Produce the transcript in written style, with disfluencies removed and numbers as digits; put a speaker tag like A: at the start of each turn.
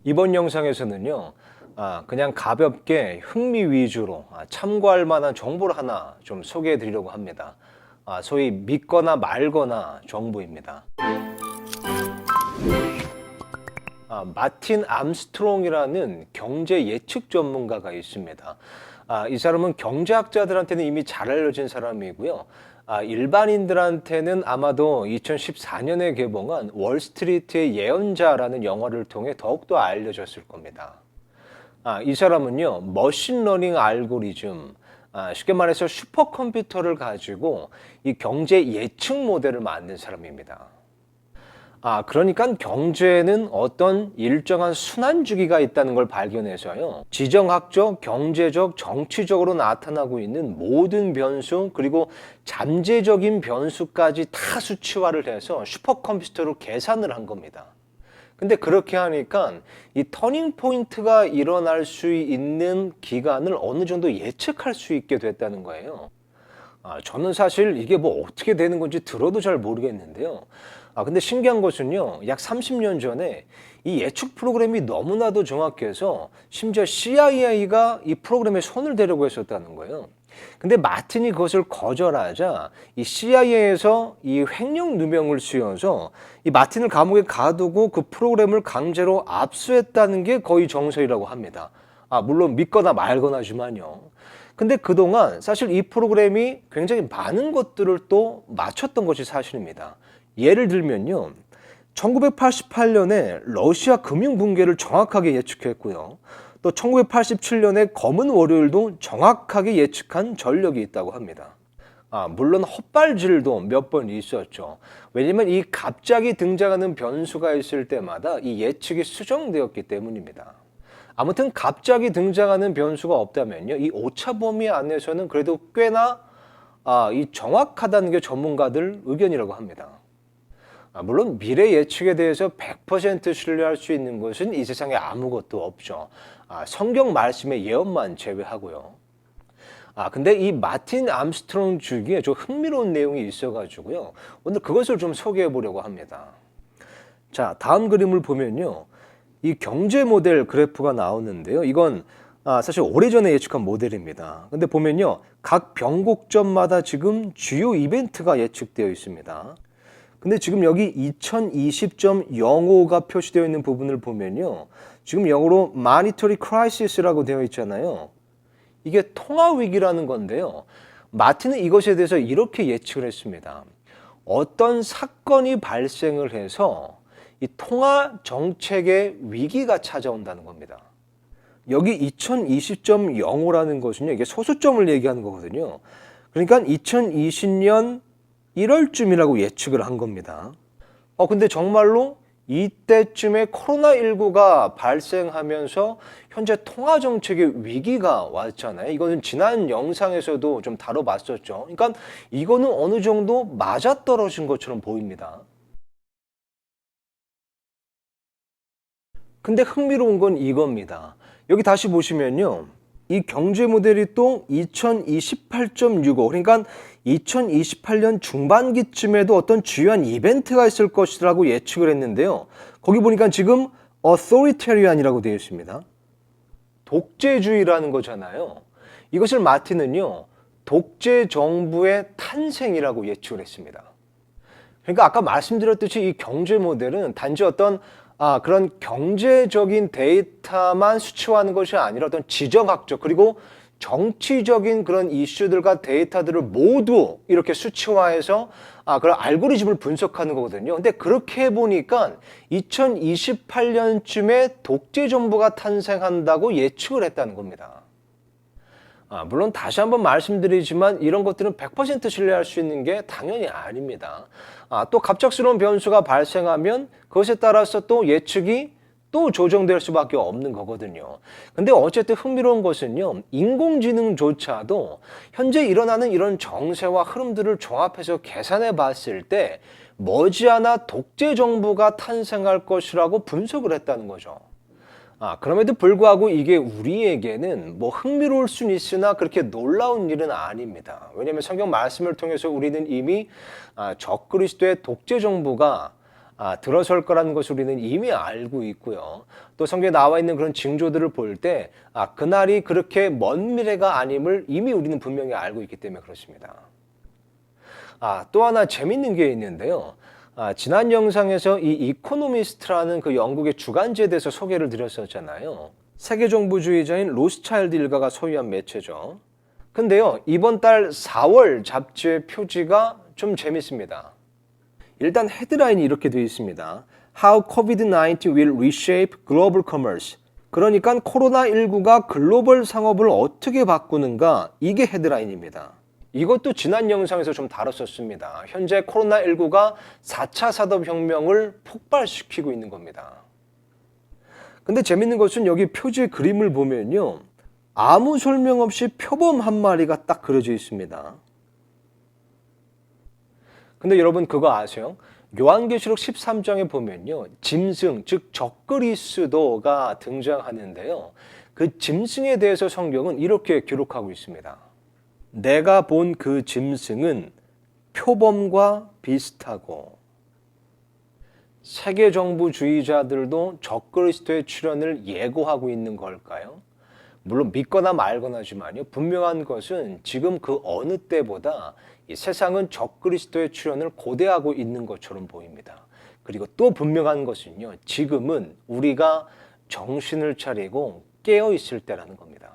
A: 이번 영상에서는요, 그냥 가볍게 흥미 위주로 참고할 만한 정보를 하나 좀 소개해 드리려고 합니다. 소위 믿거나 말거나 정보입니다. 마틴 암스트롱이라는 경제 예측 전문가가 있습니다. 이 사람은 경제학자들한테는 이미 잘 알려진 사람이고요. 일반인들한테는 아마도 2014년에 개봉한 월스트리트의 예언자라는 영화를 통해 더욱더 알려졌을 겁니다. 이 사람은요, 머신러닝 알고리즘, 쉽게 말해서 슈퍼컴퓨터를 가지고 이 경제 예측 모델을 만든 사람입니다. 그러니까 경제에는 어떤 일정한 순환 주기가 있다는 걸 발견해서요. 지정학적, 경제적, 정치적으로 나타나고 있는 모든 변수, 그리고 잠재적인 변수까지 다 수치화를 해서 슈퍼컴퓨터로 계산을 한 겁니다. 근데 그렇게 하니까 이 터닝 포인트가 일어날 수 있는 기간을 어느 정도 예측할 수 있게 됐다는 거예요. 저는 사실 이게 뭐 어떻게 되는 건지 들어도 잘 모르겠는데요. 근데 신기한 것은요, 약 30년 전에 이 예측 프로그램이 너무나도 정확해서 심지어 CIA가 이 프로그램에 손을 대려고 했었다는 거예요. 근데 마틴이 그것을 거절하자 이 CIA에서 이 횡령 누명을 씌워서 이 마틴을 감옥에 가두고 그 프로그램을 강제로 압수했다는 게 거의 정설이라고 합니다. 물론 믿거나 말거나지만요. 근데 그동안 사실 이 프로그램이 굉장히 많은 것들을 또 맞췄던 것이 사실입니다. 예를 들면요. 1988년에 러시아 금융 붕괴를 정확하게 예측했고요. 또 1987년에 검은 월요일도 정확하게 예측한 전력이 있다고 합니다. 물론 헛발질도 몇 번 있었죠. 왜냐면 이 갑자기 등장하는 변수가 있을 때마다 이 예측이 수정되었기 때문입니다. 아무튼 갑자기 등장하는 변수가 없다면요. 이 오차 범위 안에서는 그래도 꽤나 이 정확하다는 게 전문가들 의견이라고 합니다. 물론 미래 예측에 대해서 100% 신뢰할 수 있는 것은 이 세상에 아무것도 없죠. 성경 말씀의 예언만 제외하고요. 근데 이 마틴 암스트롱 주기에 좀 흥미로운 내용이 있어가지고요. 오늘 그것을 좀 소개해 보려고 합니다. 자, 다음 그림을 보면요. 이 경제 모델 그래프가 나오는데요. 이건 사실 오래전에 예측한 모델입니다. 근데 보면요. 각 변곡점마다 지금 주요 이벤트가 예측되어 있습니다. 근데 지금 여기 2020.05가 표시되어 있는 부분을 보면요. 지금 영어로 Monetary Crisis라고 되어 있잖아요. 이게 통화 위기라는 건데요. 마틴은 이것에 대해서 이렇게 예측을 했습니다. 어떤 사건이 발생을 해서 이 통화 정책의 위기가 찾아온다는 겁니다. 여기 2020.05라는 것은요. 이게 소수점을 얘기하는 거거든요. 그러니까 2020년 1월쯤이라고 예측을 한 겁니다. 근데 정말로 이때쯤에 코로나19가 발생하면서 현재 통화정책의 위기가 왔잖아요. 이거는 지난 영상에서도 좀 다뤄봤었죠. 그러니까 이거는 어느 정도 맞아떨어진 것처럼 보입니다. 근데 흥미로운 건 이겁니다. 여기 다시 보시면요. 이 경제 모델이 또 2028.65, 그러니까 2028년 중반기쯤에도 어떤 주요한 이벤트가 있을 것이라고 예측을 했는데요. 거기 보니까 지금 authoritarian이라고 되어 있습니다. 독재주의라는 거잖아요. 이것을 마틴은요. 독재 정부의 탄생이라고 예측을 했습니다. 그러니까 아까 말씀드렸듯이 이 경제 모델은 단지 어떤 그런 경제적인 데이터만 수치화하는 것이 아니라 어떤 지정학적 그리고 정치적인 그런 이슈들과 데이터들을 모두 이렇게 수치화해서 그런 알고리즘을 분석하는 거거든요. 근데 그렇게 해보니까 2028년쯤에 독재 정부가 탄생한다고 예측을 했다는 겁니다. 물론 다시 한번 말씀드리지만 이런 것들은 100% 신뢰할 수 있는 게 당연히 아닙니다. 또 갑작스러운 변수가 발생하면 그것에 따라서 또 예측이 또 조정될 수밖에 없는 거거든요. 근데 어쨌든 흥미로운 것은요. 인공지능조차도 현재 일어나는 이런 정세와 흐름들을 종합해서 계산해 봤을 때 머지않아 독재 정부가 탄생할 것이라고 분석을 했다는 거죠. 그럼에도 불구하고 이게 우리에게는 뭐 흥미로울 수는 있으나 그렇게 놀라운 일은 아닙니다. 왜냐하면 성경 말씀을 통해서 우리는 이미 적그리스도의 독재 정부가 들어설 거라는 것을 우리는 이미 알고 있고요. 또 성경에 나와 있는 그런 징조들을 볼 때 그날이 그렇게 먼 미래가 아님을 이미 우리는 분명히 알고 있기 때문에 그렇습니다. 또 하나 재밌는 게 있는데요. 지난 영상에서 이 이코노미스트라는 그 영국의 주간지에 대해서 소개를 드렸었잖아요. 세계정부주의자인 로스차일드 일가가 소유한 매체죠. 근데요, 이번 달 4월 잡지의 표지가 좀 재밌습니다. 일단 헤드라인이 이렇게 되어 있습니다. How COVID-19 will reshape global commerce. 그러니까 코로나19가 글로벌 상업을 어떻게 바꾸는가, 이게 헤드라인입니다. 이것도 지난 영상에서 좀 다뤘었습니다. 현재 코로나19가 4차 산업혁명을 폭발시키고 있는 겁니다. 근데 재밌는 것은 여기 표지의 그림을 보면요, 아무 설명 없이 표범 한 마리가 딱 그려져 있습니다. 근데 여러분 그거 아세요? 요한계시록 13장에 보면요, 짐승, 즉 적그리스도가 등장하는데요. 그 짐승에 대해서 성경은 이렇게 기록하고 있습니다. 내가 본 그 짐승은 표범과 비슷하고. 세계정부주의자들도 적그리스도의 출현을 예고하고 있는 걸까요? 물론 믿거나 말거나지만요, 분명한 것은 지금 그 어느 때보다 이 세상은 적그리스도의 출현을 고대하고 있는 것처럼 보입니다. 그리고 또 분명한 것은요, 지금은 우리가 정신을 차리고 깨어 있을 때라는 겁니다.